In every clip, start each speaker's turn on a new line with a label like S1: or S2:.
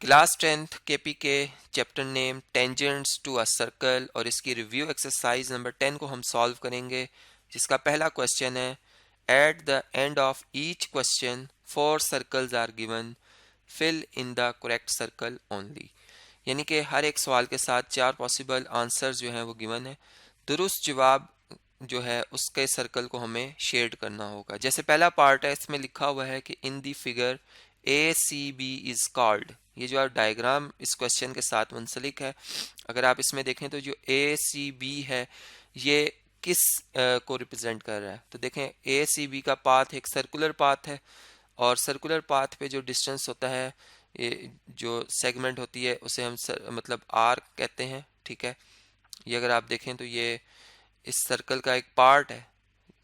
S1: Class 10th KPK chapter name tangents to a circle और इसकी review exercise number 10 को हम सॉल्व करेंगे, जिसका पहला क्वेश्चन है at the end of each question 4 circles are given, fill in the correct circle only. यानी कि हर एक सवाल के साथ 4 पॉसिबल आंसर्स जो हैं वो गिवन है। दुरुस्त जवाब जो है उसके सर्कल को हमें शेड करना होगा। जैसे पहला पार्ट है, इसमें लिखा हुआ है कि इन दी फिगर ACB इज कॉल्ड। ये जो डायग्राम इस क्वेश्चन के साथ मुंसलिक है, अगर आप इसमें देखें तो जो ACB है ये किस को रिप्रेजेंट कर रहा है। तो देखें ACB का पाथ एक सर्कुलर पाथ है और सर्कुलर पाथ पे जो डिस्टेंस होता है, ये जो सेगमेंट होती है उसे हम मतलब आर्क कहते हैं। ठीक है, ये अगर आप देखें तो ये इस सर्कल का एक पार्ट है,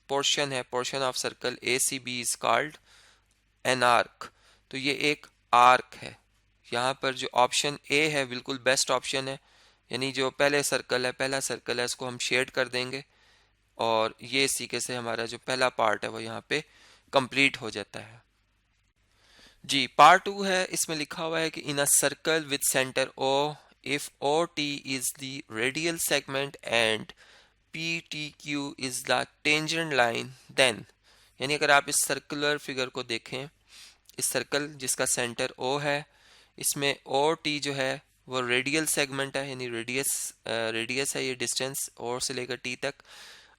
S1: पोर्शन है, portion of circle ACB is called an arc. तो ये एक आर्क है। यहाँ पर जो ऑप्शन ए है बिल्कुल बेस्ट ऑप्शन है, यानी जो पहले सर्कल है, पहला सर्कल है, इसको हम शेड कर देंगे और ये सीखे से हमारा जो पहला पार्ट है वो यहाँ पे कंप्लीट हो जाता है। जी, पार्ट 2 है, इसमें लिखा हुआ है कि in a circle with centre O, if OT is the radial segment and PTQ is the tangent line then. यानी अगर आप इस सर्कुलर फिगर को देखें, इस सर्कल जिसका सेंटर O है, इसमें OT जो है वो रेडियल सेगमेंट है, यानी रेडियस है ये डिस्टेंस O से लेकर T तक,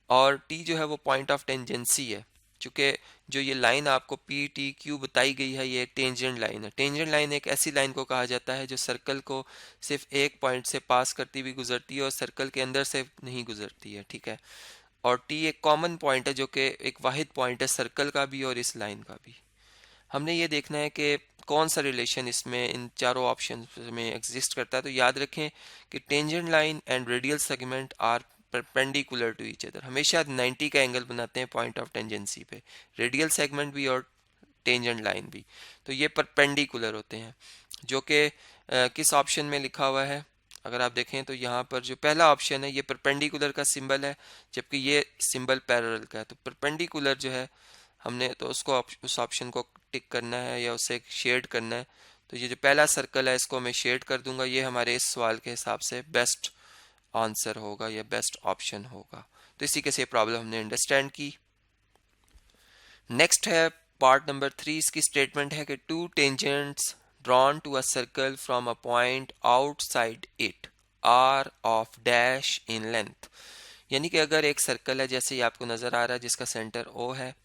S1: और T जो है वो पॉइंट ऑफ टेंजेंसी है। चूँकि जो ये लाइन आपको PTQ बताई गई है ये टेंजेंट लाइन है। टेंजेंट लाइन एक ऐसी लाइन को कहा जाता है जो सर्कल को सिर्फ एक पॉइंट से पास करती हुई गुजरती है और सर्कल के अंदर से नहीं गुजरती है। ठीक है, और T एक कॉमन पॉइंट है जो कि एक वाहिद पॉइंट है सर्कल का भी और इस लाइन का भी। हमने ये देखना है कि कौन सा रिलेशन इसमें इन चारों ऑप्शन में एग्जिस्ट करता है। तो याद रखें कि tangent line and radial segment are perpendicular to each other. हमेशा 90 का एंगल बनाते हैं पॉइंट ऑफ टेंजेंसी पे, रेडियल सेगमेंट भी और टेंजेंट लाइन भी। तो ये परपेंडिकुलर होते हैं, जो कि किस ऑप्शन में लिखा हुआ है। अगर आप देखें तो यहाँ पर जो पहला ऑप्शन है ये परपेंडिकुलर का सिंबल है, जबकि ये सिंबल पैरेलल का है। तो परपेंडिकुलर जो है हमने तो उसको उस ऑप्शन को टिक करना है या उसे शेड करना है। तो ये जो पहला सर्कल है इसको मैं शेड कर दूंगा, ये हमारे इस सवाल के हिसाब से बेस्ट आंसर होगा या बेस्ट ऑप्शन होगा। तो इसी के से प्रॉब्लम हमने अंडरस्टैंड की। नेक्स्ट है पार्ट नंबर 3, इसकी स्टेटमेंट है कि two tangents drawn to a circle from a point outside it are of dash in length. यानी कि अगर एक सर्कल है, जैसे ही आपको नजर आ रहा है जिसका सेंटर O है,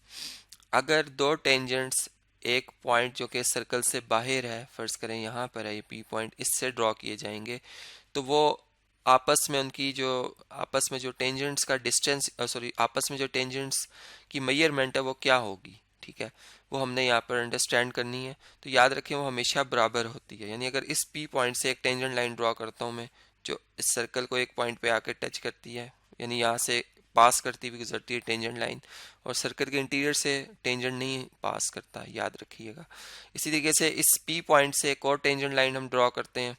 S1: अगर दो टेंजेंट्स एक पॉइंट जो कि सर्कल से बाहर है, फर्ज करें यहाँ पर है ये P पॉइंट, इससे ड्रॉ किए जाएंगे, तो वो आपस में उनकी जो आपस में जो टेंजेंट्स का डिस्टेंस आपस में जो टेंजेंट्स की मेजरमेंट है वो क्या होगी। ठीक है, वो हमने यहाँ पर अंडरस्टैंड करनी है। तो याद रखें वो हमेशा बराबर होती है। यानी अगर इस P पॉइंट से एक टेंजेंट लाइन ड्रॉ करता हूँ मैं, जो इस सर्कल को एक पॉइंट पे आकर टच करती है, यानी यहाँ से पास करती हुई गुजरती है टेंजेंट लाइन, और सर्कल के इंटीरियर से टेंजेंट नहीं पास करता, याद रखिएगा। इसी तरीके से इस P पॉइंट से एक और टेंजेंट लाइन हम ड्रॉ करते हैं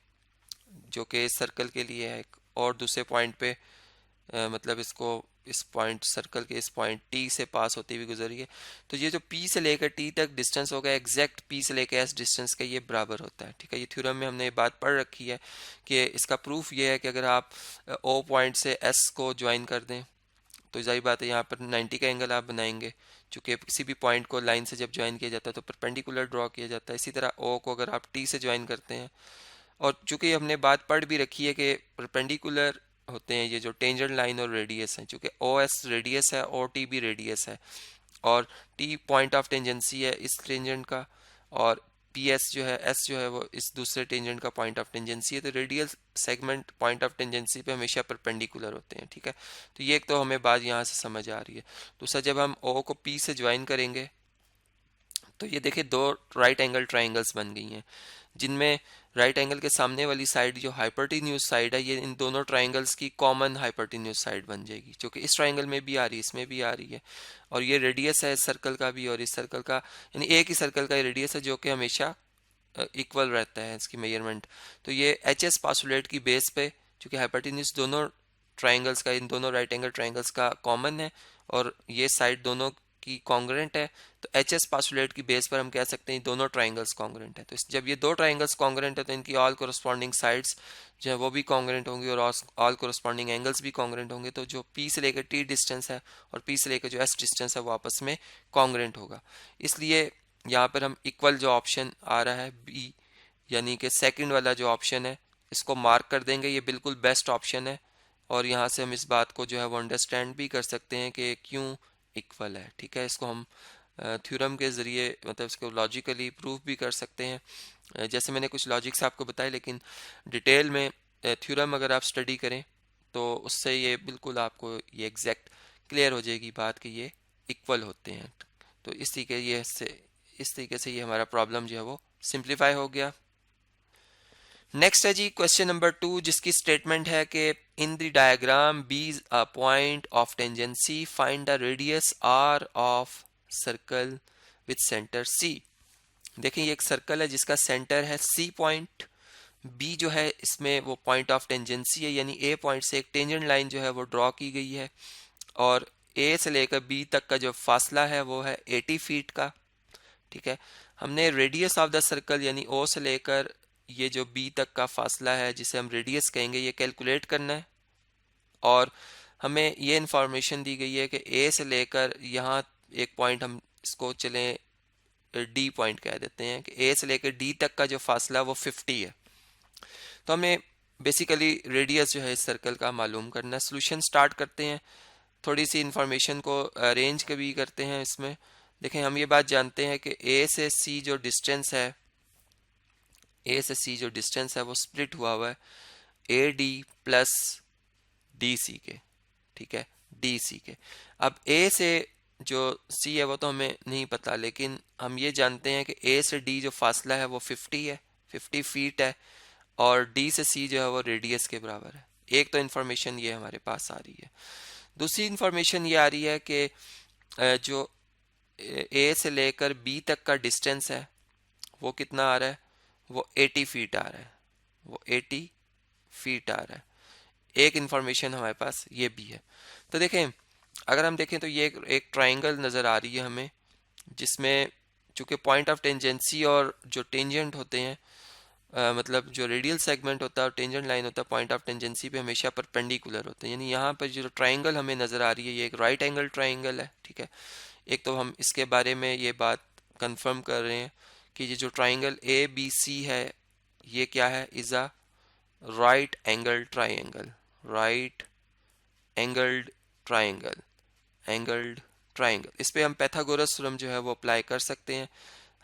S1: जो कि इस सर्कल के लिए है, और दूसरे पॉइंट पे मतलब इसको इस पॉइंट सर्कल के इस पॉइंट T से पास होती हुई गुजरी है। तो ये जो P से लेकर T तक डिस्टेंस होगा, एग्जैक्ट P से लेकर S डिस्टेंस का ये बराबर होता है। ठीक है, ये थ्योरम में हमने ये बात पढ़ रखी है कि इसका प्रूफ ये है कि अगर आप O पॉइंट से S को ज्वाइन कर दें तो जाहिर बात है यहाँ पर 90 का एंगल आप बनाएंगे, चूँकि किसी भी पॉइंट को लाइन से जब ज्वाइन किया जाता है तो परपेंडिकुलर ड्रॉ किया जाता है। इसी तरह O को अगर आप T से ज्वाइन करते हैं, और चूंकि हमने बात पढ़ भी रखी है कि परपेंडिकुलर होते हैं ये जो टेंजेंट लाइन और रेडियस है, चूंकि OS रेडियस है और T भी रेडियस है, और T पॉइंट ऑफ टेंजेंसी है इस टेंजेंट का, और PS जो है S जो है वो इस दूसरे टेंजेंट का पॉइंट ऑफ टेंजेंसी है। तो radial segment point of tangency पे हमेशा परपेंडिकुलर होते हैं। ठीक है, तो ये एक तो हमें बात यहाँ से समझ आ रही है। दूसरा, जब हम O को P से ज्वाइन करेंगे तो ये देखिए दो राइट एंगल ट्राइंगल्स बन गई हैं, जिनमें राइट एंगल के सामने वाली साइड जो हाइपोटेन्यूज साइड है, ये इन दोनों ट्राइंगल्स की कॉमन हाइपोटेन्यूज साइड बन जाएगी, जो कि इस ट्राइंगल में भी आ रही है, इसमें भी आ रही है। और ये रेडियस है इस सर्कल का भी और इस सर्कल का, यानी एक ही सर्कल का रेडियस है जो कि हमेशा इक्वल रहता है इसकी मेजरमेंट। तो ये HS पासुलेट की बेस पे, चूंकि हाइपोटेन्यूज दोनों ट्राइंगल्स का, इन दोनों राइट एंगल ट्राइंगल्स का कॉमन है, और ये साइड दोनों की कॉन्ग्रेंट है, तो एच एस पास्टुलेट की बेस पर हम कह सकते हैं दोनों ट्राइंगल्स कॉन्ग्रेंट है। तो जब ये दो ट्राइंगल्स कॉन्ग्रेंट है तो इनकी ऑल कोरस्पॉन्डिंग साइड्स जो है वो भी कॉन्ग्रेंट होंगी और ऑल कोरस्पॉन्डिंग एंगल्स भी कॉन्ग्रेंट होंगे। तो जो पी से लेकर टी डिस्टेंस है और पी से लेकर जो एस डिस्टेंस है वो आपस में कॉन्ग्रेंट होगा। इसलिए यहाँ पर हम इक्वल जो ऑप्शन आ रहा है बी, यानी कि सेकंड वाला जो ऑप्शन है, इसको मार्क कर देंगे, ये बिल्कुल बेस्ट ऑप्शन है। और यहाँ से हम इस बात को जो है वो अंडरस्टैंड भी कर सकते हैं कि क्यों इक्वल है। ठीक है, इसको हम थ्योरम के ज़रिए मतलब इसको लॉजिकली प्रूव भी कर सकते हैं, जैसे मैंने कुछ लॉजिक्स आपको बताए, लेकिन डिटेल में थ्योरम अगर आप स्टडी करें तो उससे ये बिल्कुल आपको ये एग्जैक्ट क्लियर हो जाएगी बात कि ये इक्वल होते हैं। तो इस तरीके से ये हमारा प्रॉब्लम जो है वो सिंप्लीफाई हो गया। नेक्स्ट है जी क्वेश्चन नंबर 2, जिसकी स्टेटमेंट है कि in the diagram B is a point of tangency, find the radius R of circle with centre C. देखिए ये एक सर्कल है जिसका सेंटर है सी पॉइंट, बी जो है इसमें वो पॉइंट ऑफ टेंजेंसी है, यानी ए पॉइंट से एक टेंजेंट लाइन जो है वो ड्रॉ की गई है और ए से लेकर बी तक का जो फासला है वो है 80 फीट का। ठीक है, हमने रेडियस ऑफ द सर्कल यानी ओ से लेकर ये जो बी तक का फासला है जिसे हम रेडियस कहेंगे ये कैलकुलेट करना है। और हमें ये इंफॉर्मेशन दी गई है कि ए से लेकर यहाँ एक पॉइंट हम इसको चलें डी पॉइंट कह देते हैं कि ए से लेकर डी तक का जो फासला वो 50 है। तो हमें बेसिकली रेडियस जो है इस सर्कल का मालूम करना है। सोल्यूशन स्टार्ट करते हैं, थोड़ी सी इंफॉर्मेशन को अरेंज कभी करते हैं इसमें। देखें हम ये बात जानते हैं कि ए से सी जो डिस्टेंस है, ए से सी जो डिस्टेंस है वो स्प्लिट हुआ है A D plus D C के। ठीक है, डी सी के। अब ए से जो सी है वो तो हमें नहीं पता, लेकिन हम ये जानते हैं कि ए से डी जो फासला है वो 50 है, 50 फीट है, और डी से सी जो है वो रेडियस के बराबर है। एक तो इन्फॉर्मेशन ये हमारे पास आ रही है। दूसरी इन्फॉर्मेशन ये आ रही है कि जो ए से लेकर बी तक का डिस्टेंस है वो कितना आ रहा है, वो 80 फीट आ रहा है, वो 80 फीट आ रहा है। एक इन्फॉर्मेशन हमारे पास ये भी है। तो देखें अगर हम देखें तो ये एक ट्राइंगल नज़र आ रही है हमें, जिसमें चूँकि पॉइंट ऑफ टेंजेंसी और जो टेंजेंट होते हैं मतलब जो रेडियल सेगमेंट होता है और टेंजेंट लाइन होता है पॉइंट ऑफ टेंजेंसी पे हमेशा परपेंडिकुलर होते हैं। यानी यहाँ पर जो ट्राइंगल हमें नज़र आ रही है ये एक राइट एंगल ट्राइंगल है। ठीक है, एक तो हम इसके बारे में ये बात कंफर्म कर रहे हैं कि ये जो ट्राइंगल ए बी सी है ये क्या है, is a right angle triangle, right angled triangle, angled triangle. इस पे हम पैथागोरस थ्योरम जो है वो अप्लाई कर सकते हैं।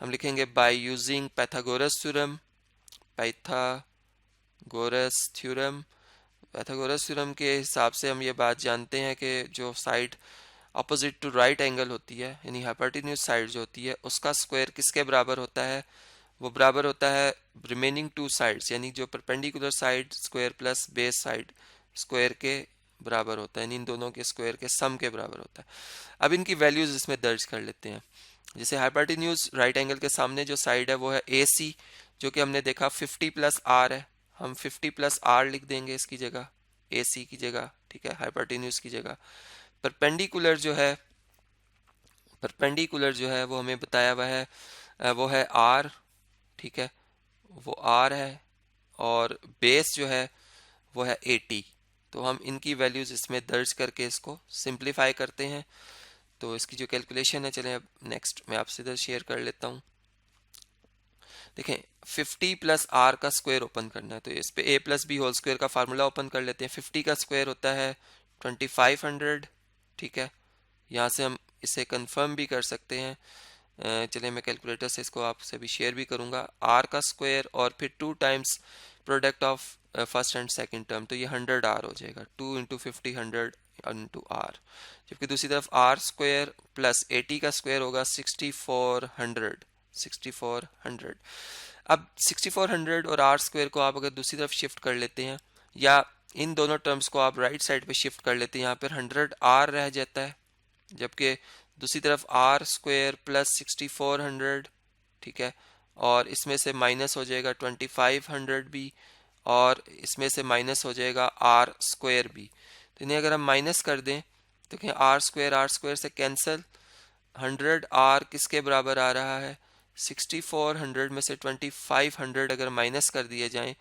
S1: हम लिखेंगे by using Pythagoras theorem, Pythagoras theorem. Pythagoras theorem के हिसाब से हम ये बात जानते हैं कि जो side opposite to right angle होती है यानी हाइपोटेन्यूज साइड जो होती है उसका स्क्वायर किसके बराबर होता है, वो बराबर होता है रिमेनिंग टू साइड्स, यानी जो perpendicular side square plus base side square के बराबर होता है, यानी इन दोनों के स्क्वायर के सम के बराबर होता है। अब इनकी वैल्यूज इसमें दर्ज कर लेते हैं। जैसे हाइपोटेन्यूज राइट एंगल के सामने जो साइड है वो है ए सी, जो कि हमने देखा 50 प्लस आर है, हम 50 प्लस आर लिख देंगे इसकी जगह, ए सी की जगह। ठीक है, हाइपोटेन्यूज की जगह। परपेंडिकुलर जो है वो हमें बताया हुआ है वो है आर। ठीक है, वो आर है, और बेस जो है वो है 80। तो हम इनकी वैल्यूज इसमें दर्ज करके इसको सिंप्लीफाई करते हैं। तो इसकी जो कैलकुलेशन है, चलें अब नेक्स्ट मैं आपसे इधर शेयर कर लेता हूँ। देखें 50 प्लस आर का स्क्वायर ओपन करना है, तो इस पे ए प्लस बी होल स्क्वायर का फार्मूला ओपन कर लेते हैं। 50 का स्क्वायर होता है 2500। ठीक है, यहाँ से हम इसे कंफर्म भी कर सकते हैं। चलिए मैं कैलकुलेटर से इसको आपसे भी शेयर भी करूँगा। आर का स्क्वायर और फिर 2 times product of first and second term, तो ये 100 आर हो जाएगा। 2 इंटू 50 100 इंटू आर। जबकि दूसरी तरफ आर स्क्वायर प्लस 80 का स्क्वायर होगा 6400, 6400। अब 6400 और आर स्क्वायर को आप अगर दूसरी तरफ शिफ्ट कर लेते हैं या इन दोनों टर्म्स को आप राइट साइड पे शिफ्ट कर लेते हैं, यहाँ पर 100 आर रह जाता है, जबकि दूसरी तरफ आर स्क्वायर प्लस 6400। ठीक है, और इसमें से माइनस हो जाएगा 2500 भी, और इसमें से माइनस हो जाएगा आर स्क्वायर भी। तो इन्हें अगर हम माइनस कर दें तो क्या आर स्क्वायर से कैंसिल, 100 आर किसके बराबर आ रहा है? 6400 में से 2500 अगर माइनस कर दिए जाएं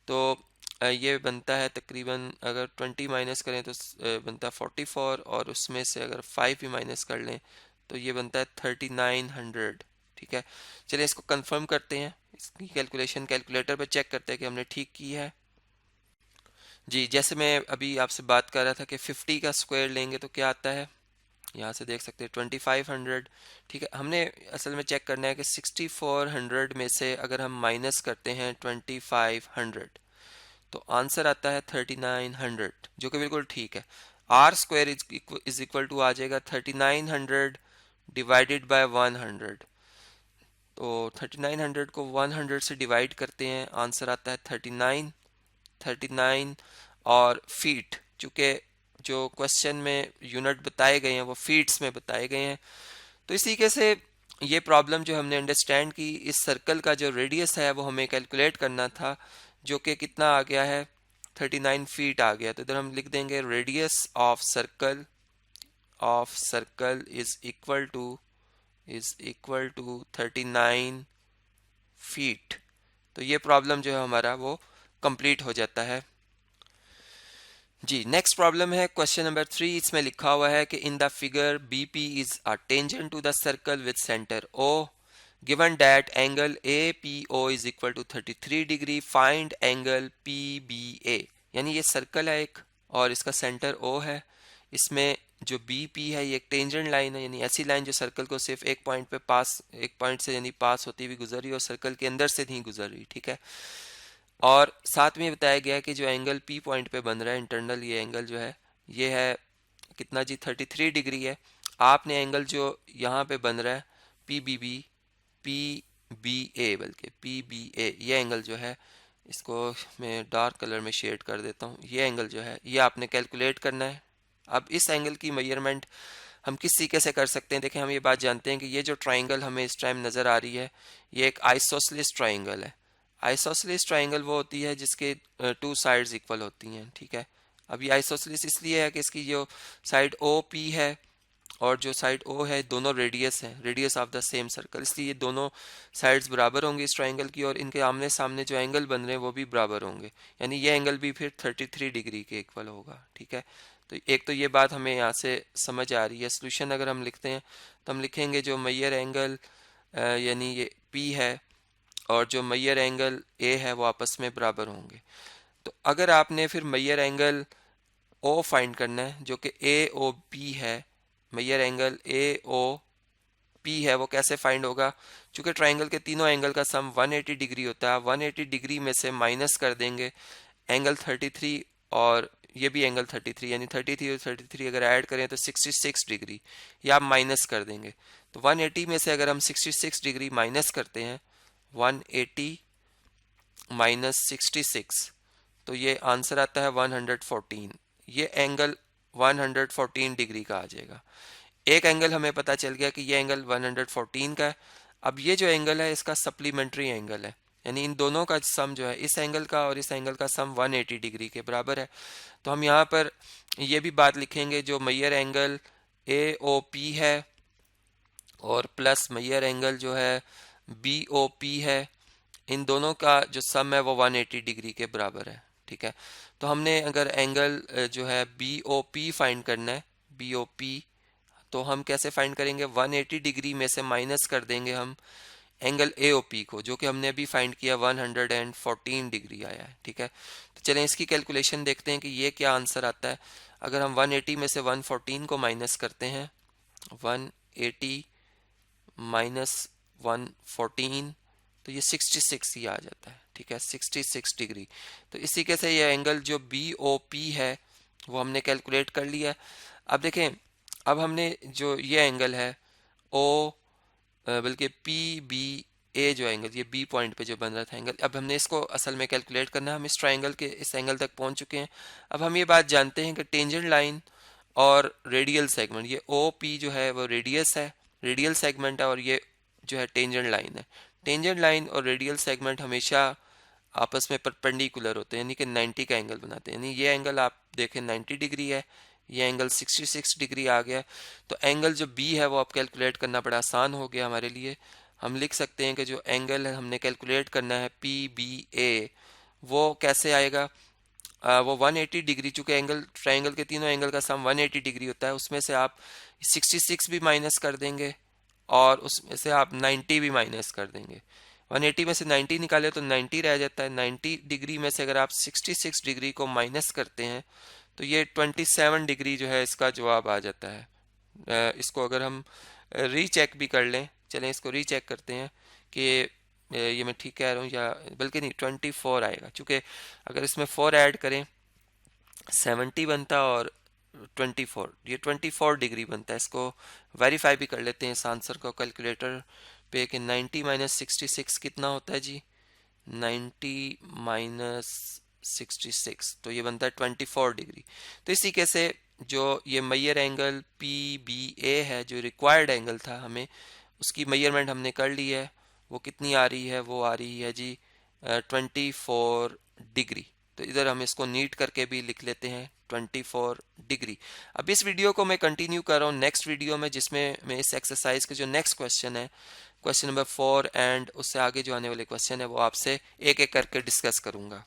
S1: तो ये बनता है तकरीबन, अगर 20 माइनस करें तो बनता है 44, और उसमें से अगर 5 भी माइनस कर लें तो ये बनता है 3900। ठीक है, चलिए इसको कंफर्म करते हैं, इसकी कैलकुलेशन कैलकुलेटर पे चेक करते हैं कि हमने ठीक की है। जी, जैसे मैं अभी आपसे बात कर रहा था कि 50 का स्क्वायर लेंगे तो क्या आता है, यहाँ से देख सकते हैं 2500। ठीक है, हमने असल में चेक करना है कि 6400 में से अगर हम माइनस करते हैं 2500 तो आंसर आता है 3900, जो कि बिल्कुल ठीक है। R square is equal to आ जाएगा 3900 डिवाइडेड बाय 100। तो 3900 को 100 से डिवाइड करते हैं, आंसर आता है 39 और फीट, चूँकि जो क्वेश्चन में यूनिट बताए गए हैं वो फीट्स में बताए गए हैं। तो इसी के से ये प्रॉब्लम जो हमने अंडरस्टैंड की, इस सर्कल का जो रेडियस है वो हमें कैलकुलेट करना था, जो कि कितना आ गया है, 39 फीट आ गया। तो इधर हम लिख देंगे radius of circle is equal to 39 feet. तो ये प्रॉब्लम जो है हमारा वो कंप्लीट हो जाता है। जी, नेक्स्ट प्रॉब्लम है क्वेश्चन नंबर 3। इसमें लिखा हुआ है कि in the figure BP is a tangent to the circle with centre O, given that angle APO is equal to 33 degree, find angle PBA। यानी ये सर्कल है एक और इसका सेंटर O है, इसमें जो BP है ये एक टेंजेंट लाइन है, यानी ऐसी लाइन जो सर्कल को सिर्फ एक पॉइंट पे पास, एक पॉइंट से यानी पास होती हुई गुजर रही है और सर्कल के अंदर से नहीं गुजर रही। ठीक है, और साथ में बताया गया कि जो एंगल P पॉइंट पे बन रहा है इंटरनल, ये एंगल जो है ये है कितना जी, 33 डिग्री है। आपने एंगल जो यहाँ पे बन रहा है PBA, बल्कि PBA, ये एंगल जो है, इसको मैं डार्क कलर में शेड कर देता हूँ, ये एंगल जो है ये आपने कैलकुलेट करना है। अब इस एंगल की मेजरमेंट हम किस तरीके से कर सकते हैं, देखें हम ये बात जानते हैं कि ये जो ट्राइंगल हमें इस टाइम नज़र आ रही है ये एक आइसोसेलेस ट्राइंगल है। आइसोसेलेस ट्राइंगल वो होती है जिसके टू साइड्स इक्वल होती हैं। ठीक है, अब ये आइसोसेलेस इसलिए है कि इसकी जो साइड OP है और जो साइड O है दोनों रेडियस हैं, radius of the same circle, इसलिए ये दोनों साइड्स बराबर होंगी इस ट्राइंगल की, और इनके आमने सामने जो एंगल बन रहे हैं वो भी बराबर होंगे, यानी ये एंगल भी फिर 33 डिग्री के इक्वल होगा। ठीक है, तो एक तो ये बात हमें यहाँ से समझ आ रही है। सोल्यूशन अगर हम लिखते हैं तो हम लिखेंगे जो मैयर एंगल यानी ये P है और जो मैयर एंगल A है वो आपस में बराबर होंगे। तो अगर आपने फिर मैयर एंगल O फाइंड करना है जो कि AOP है, मैयर एंगल AOP है, वो कैसे फाइंड होगा, चूंकि ट्राइंगल के तीनों एंगल का सम 180 डिग्री होता है, 180 डिग्री में से माइनस कर देंगे एंगल 33 और ये भी एंगल 33, यानी 33 और 33 अगर ऐड करें तो 66 डिग्री, या आप माइनस कर देंगे। तो 180 में से अगर हम 66 डिग्री माइनस करते हैं, 180 माइनस 66, तो ये आंसर आता है 114। ये एंगल 114 डिग्री का आ जाएगा। एक एंगल हमें पता चल गया कि ये एंगल 114 का है। अब ये जो एंगल है इसका सप्लीमेंट्री एंगल है, यानी इन दोनों का सम जो है, इस एंगल का और इस एंगल का सम 180 डिग्री के बराबर है। तो हम यहाँ पर ये भी बात लिखेंगे जो मैयर एंगल AOP है और प्लस मैयर एंगल जो है BOP है, इन दोनों का जो सम है वो 180 डिग्री के बराबर है। ठीक है, तो हमने अगर एंगल जो है BOP फाइंड करना है, BOP, तो हम कैसे फाइंड करेंगे, 180 डिग्री में से माइनस कर देंगे हम एंगल AOP को, जो कि हमने अभी फाइंड किया 114 डिग्री आया है। ठीक है, तो चलें इसकी कैलकुलेशन देखते हैं कि ये क्या आंसर आता है। अगर हम 180 में से 114 को माइनस करते हैं, 180 माइनस 114, तो ये 66 ही आ जाता है। ठीक है, 66 डिग्री। तो इसी के से ये एंगल जो BOP है वो हमने कैलकुलेट कर लिया। अब देखें, अब हमने जो ये एंगल है O बल्कि PBA जो एंगल, ये B पॉइंट पे जो बन रहा था एंगल, अब हमने इसको असल में कैलकुलेट करना है। हम इस ट्राइंगल के इस एंगल तक पहुंच चुके हैं। अब हम ये बात जानते हैं कि टेंजेंट लाइन और रेडियल सेगमेंट, ये OP जो है वो रेडियस है, रेडियल सेगमेंट है, और ये जो है टेंजेंट लाइन है। टेंजेंट लाइन और रेडियल सेगमेंट हमेशा आपस में परपेंडिकुलर होते हैं, यानी कि 90 का एंगल बनाते हैं। यानी ये एंगल आप देखें 90 डिग्री है, ये एंगल 66 डिग्री आ गया। तो एंगल जो बी है वो अब कैलकुलेट करना बड़ा आसान हो गया हमारे लिए। हम लिख सकते हैं कि जो एंगल है हमने कैलकुलेट करना है PBA, वो कैसे आएगा। वो 180 डिग्री, चूंकि एंगल ट्राइंगल के तीनों एंगल का सम 180 डिग्री होता है, उसमें से आप 66 भी माइनस कर देंगे और उसमें से आप 90 भी माइनस कर देंगे। 180 में से 90 निकाले तो 90 रह जाता है। 90 डिग्री में से अगर आप 66 डिग्री को माइनस करते हैं तो ये 27 डिग्री जो है इसका जवाब आ जाता है। इसको अगर हम रीचेक भी कर लें, चलें इसको रीचेक करते हैं कि ये मैं ठीक कह रहा हूँ या बल्कि नहीं, 24 आएगा, क्योंकि अगर इसमें 4 ऐड करें 70 बनता और 24, ये 24 डिग्री बनता है। इसको वेरीफाई भी कर लेते हैं इस आंसर को कैलकुलेटर पे कि 90 माइनस 66 कितना होता है जी। 90 माइनस 66 तो ये बनता है 24 डिग्री। तो इसी कैसे जो ये मेजर एंगल PBA है, जो रिक्वायर्ड एंगल था हमें, उसकी मेजरमेंट हमने कर ली है। वो कितनी आ रही है, वो आ रही है जी 24 डिग्री। तो इधर हम इसको नीट करके भी लिख लेते हैं 24 डिग्री। अब इस वीडियो को मैं कंटिन्यू कर रहा हूँ नेक्स्ट वीडियो में, जिसमें मैं इस एक्सरसाइज के जो नेक्स्ट क्वेश्चन है, क्वेश्चन नंबर 4 एंड उससे आगे जो आने वाले क्वेश्चन है, वो आपसे एक एक करके डिस्कस करूंगा।